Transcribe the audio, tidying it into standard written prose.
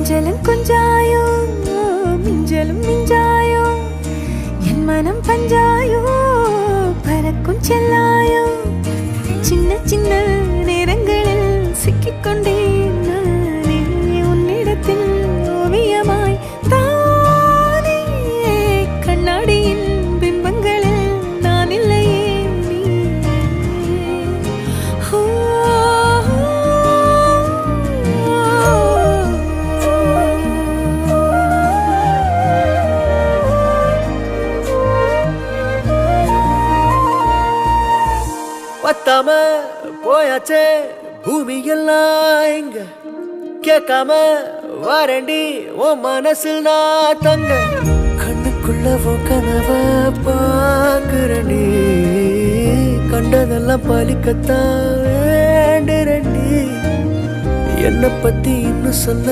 கொஞ்சலும் கொஞ்சாயோ மிஞ்சலும் மிஞ்சாயோ என் மனம் பஞ்சாயோ பறக்கும் செல்லாயோ சின்ன சின்ன நேரங்களில் சிக்கிக்கொண்டேன் நானே உன்னிடத்தில் ஓவியமாய் தானே கண்ணாடியின் பிம்பங்களில் நான் இல்லையே நீ பத்தாம போயாச்சே பூமி எல்லாம் இங்க கேட்காம வாரண்டி உன் மனசில் நான் தங்க கண்ணுக்குள்ள கனவ பாக்குறண்டி கண்டதெல்லாம் பலிக்கத்தான் வேண்டுறண்டி என்னை பத்தி இன்னும் சொல்ல